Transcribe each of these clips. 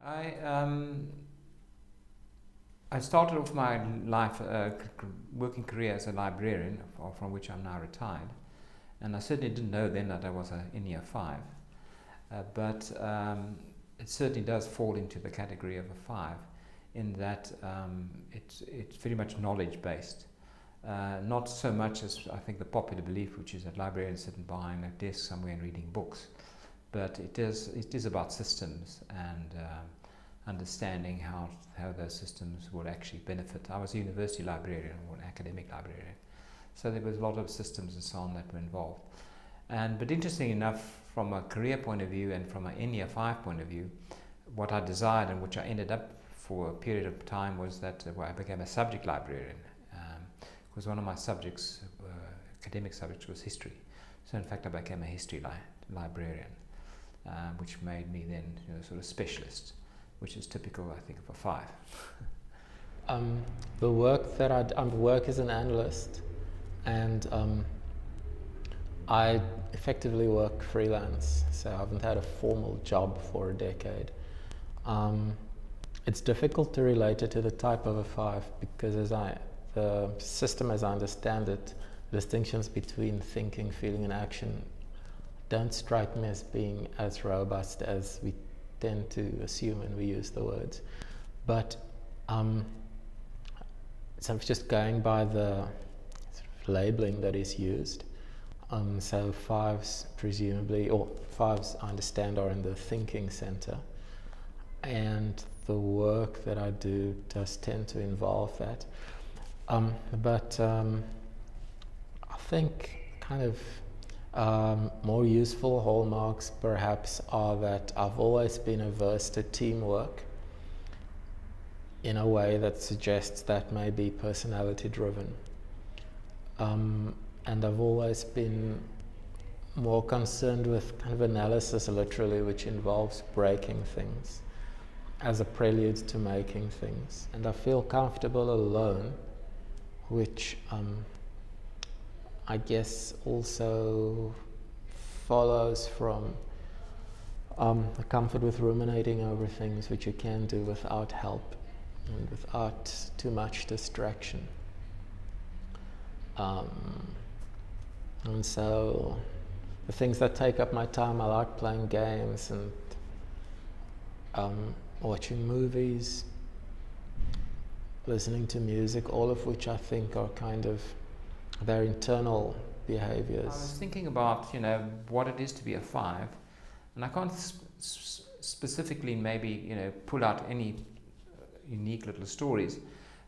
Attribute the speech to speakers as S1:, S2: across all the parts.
S1: I I started off my life working career as a librarian, from which I'm now retired, and I certainly didn't know then that I was in year five, but it certainly does fall into the category of a five, in that it's very much knowledge based. Not so much as I think the popular belief, which is that librarians sit behind a desk somewhere and reading books, but it is about systems and understanding how those systems will actually benefit. I was a university librarian or an academic librarian, so there was a lot of systems and so on that were involved. But interesting enough, from a career point of view and from an N-year 5 point of view, what I desired and which I ended up for a period of time was that I became a subject librarian, because one of my subjects, academic subjects, was history. So in fact I became a history librarian, which made me then sort of specialist, which is typical, I think, of a five.
S2: The work that I work as an analyst, and I effectively work freelance, so I haven't had a formal job for a decade. It's difficult to relate it to the type of a five because the system as I understand it, distinctions between thinking, feeling and action don't strike me as being as robust as we tend to assume when we use the words. But so I'm just going by the sort of labeling that is used. So fives presumably, or fives I understand are in the thinking center, and the work that I do does tend to involve that. But I think kind of more useful hallmarks perhaps are that I've always been averse to teamwork in a way that suggests that may be personality driven. And I've always been more concerned with kind of analysis literally, which involves breaking things as a prelude to making things. And I feel comfortable alone, which I guess also follows from a comfort with ruminating over things, which you can do without help and without too much distraction. And so the things that take up my time, I like playing games and watching movies, listening to music, all of which I think are kind of their internal behaviors.
S1: I was thinking about what it is to be a five, and I can't specifically maybe pull out any unique little stories,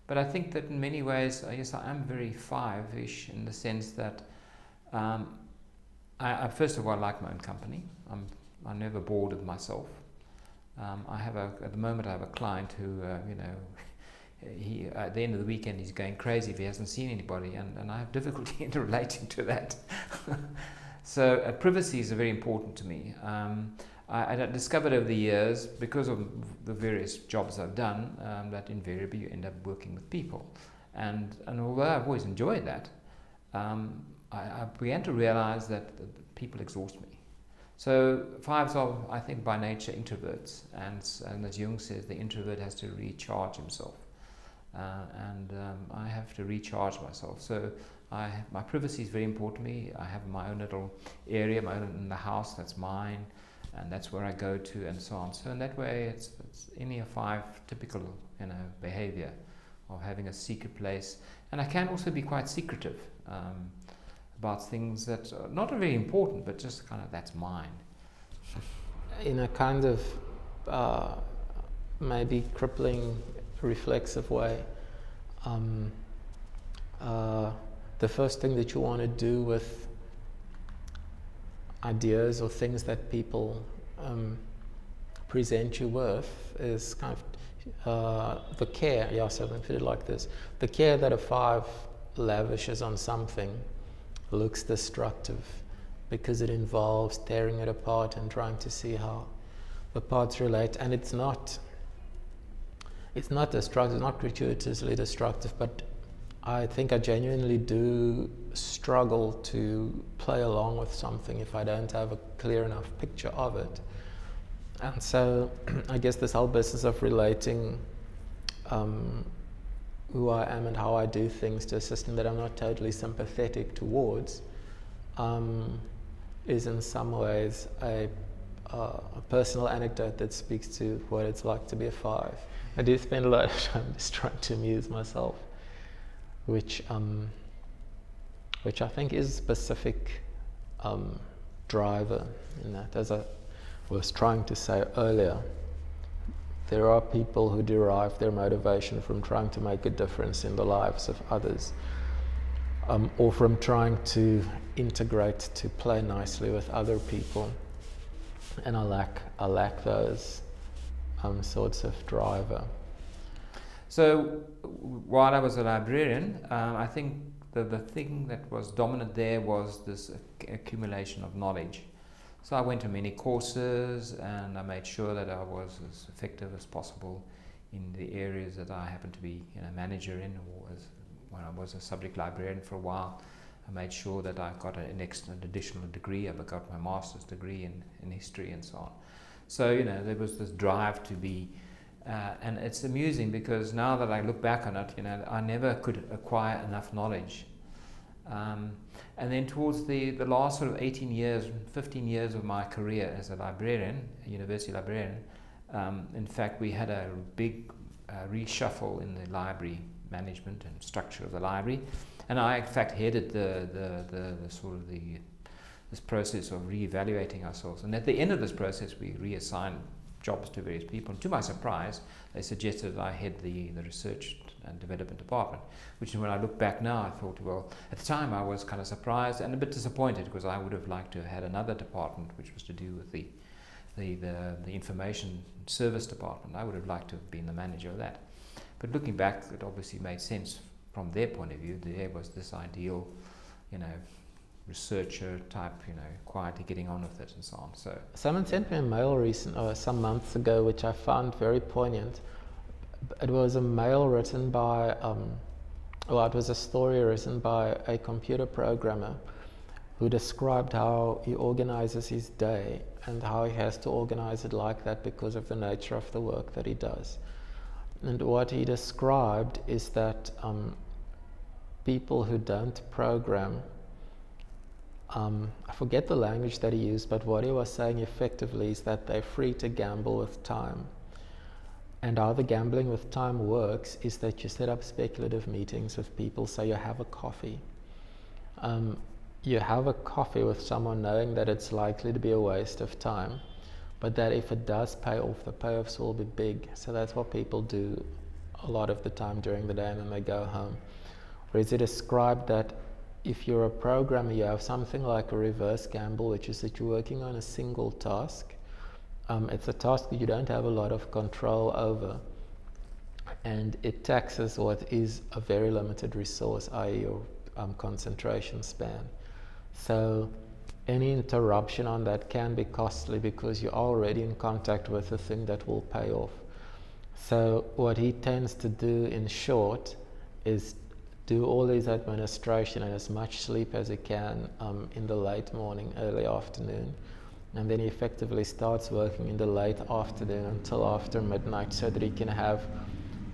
S1: but I think that in many ways, yes, I am very five-ish in the sense that I first of all, I like my own company. I'm never bored with myself. At the moment I have a client who he at the end of the weekend he's going crazy if he hasn't seen anybody, and I have difficulty in relating to that. So privacy is very important to me. I discovered over the years, because of the various jobs I've done, that invariably you end up working with people, and although I've always enjoyed that, I began to realize that people exhaust me. So fives are, I think, by nature introverts, and as Jung says, the introvert has to recharge himself, and I have to recharge myself. So my privacy is very important to me. I have my own little area, my own in the house, that's mine, and that's where I go to, and so on. So in that way, it's any a five typical behavior of having a secret place, and I can also be quite secretive about things that are not very important, but just kind of that's mine.
S2: In a kind of maybe crippling, reflexive way, the first thing that you want to do with ideas or things that people present you with is kind of the care. Yeah, so let me put it like this: the care that a five lavishes on something looks destructive because it involves tearing it apart and trying to see how the parts relate. And it's not destructive, not gratuitously destructive, but I think I genuinely do struggle to play along with something if I don't have a clear enough picture of it. And so I guess this whole business of relating who I am and how I do things to a system that I'm not totally sympathetic towards is in some ways a personal anecdote that speaks to what it's like to be a 5. I do spend a lot of time just trying to amuse myself, which I think is a specific driver in that. As I was trying to say earlier, there are people who derive their motivation from trying to make a difference in the lives of others, or from trying to integrate, to play nicely with other people. And I lack those sorts of driver.
S1: So while I was a librarian, I think the thing that was dominant there was this accumulation of knowledge. So I went to many courses, and I made sure that I was as effective as possible in the areas that I happened to be, manager in, or when I was a subject librarian for a while. I made sure that I got an additional degree. I got my master's degree in history and so on. So there was this drive to be, and it's amusing because now that I look back on it, I never could acquire enough knowledge. And then towards the last sort of 18 years, 15 years of my career as a librarian, a university librarian, in fact we had a big reshuffle in the library management and structure of the library, and I in fact headed this process of re-evaluating ourselves. And at the end of this process we reassigned jobs to various people, and to my surprise they suggested that I head the research and development department, which when I look back now I thought, well, at the time I was kind of surprised and a bit disappointed, because I would have liked to have had another department which was to do with the information service department. I would have liked to have been the manager of that. But looking back, it obviously made sense from their point of view. There was this ideal, researcher type, quietly getting on with it and so on. So
S2: someone sent me a mail some months ago, which I found very poignant. It was a mail written by, it was a story written by a computer programmer who described how he organizes his day and how he has to organize it like that because of the nature of the work that he does. And what he described is that people who don't program, I forget the language that he used, but what he was saying effectively is that they're free to gamble with time. And how the gambling with time works is that you set up speculative meetings with people. So you have a coffee. You have a coffee with someone knowing that it's likely to be a waste of time, but that if it does pay off, the payoffs will be big. So that's what people do a lot of the time during the day, and then they go home. Whereas it described that if you're a programmer, you have something like a reverse gamble, which is that you're working on a single task. It's a task that you don't have a lot of control over, and it taxes what is a very limited resource, i.e. your concentration span. So any interruption on that can be costly because you're already in contact with the thing that will pay off. So what he tends to do, in short, is do all his administration and as much sleep as he can in the late morning, early afternoon. And then he effectively starts working in the late afternoon until after midnight, so that he can have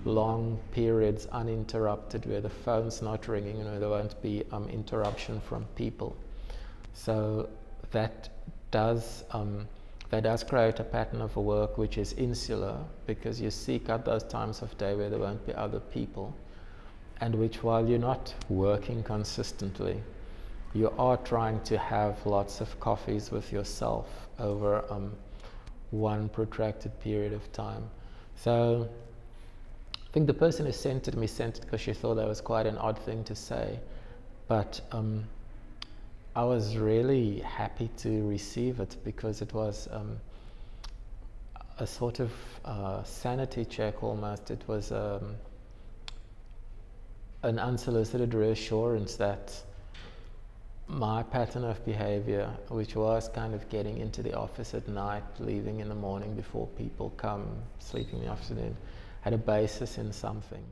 S2: long periods uninterrupted where the phone's not ringing and where there won't be interruption from people. So that does create a pattern of work which is insular, because you seek out those times of day where there won't be other people, and which, while you're not working consistently, you are trying to have lots of coffees with yourself over one protracted period of time. So I think the person who sent it because she thought that was quite an odd thing to say, but I was really happy to receive it, because it was a sort of sanity check almost. It was an unsolicited reassurance that my pattern of behavior, which was kind of getting into the office at night, leaving in the morning before people come, sleeping in the afternoon, had a basis in something.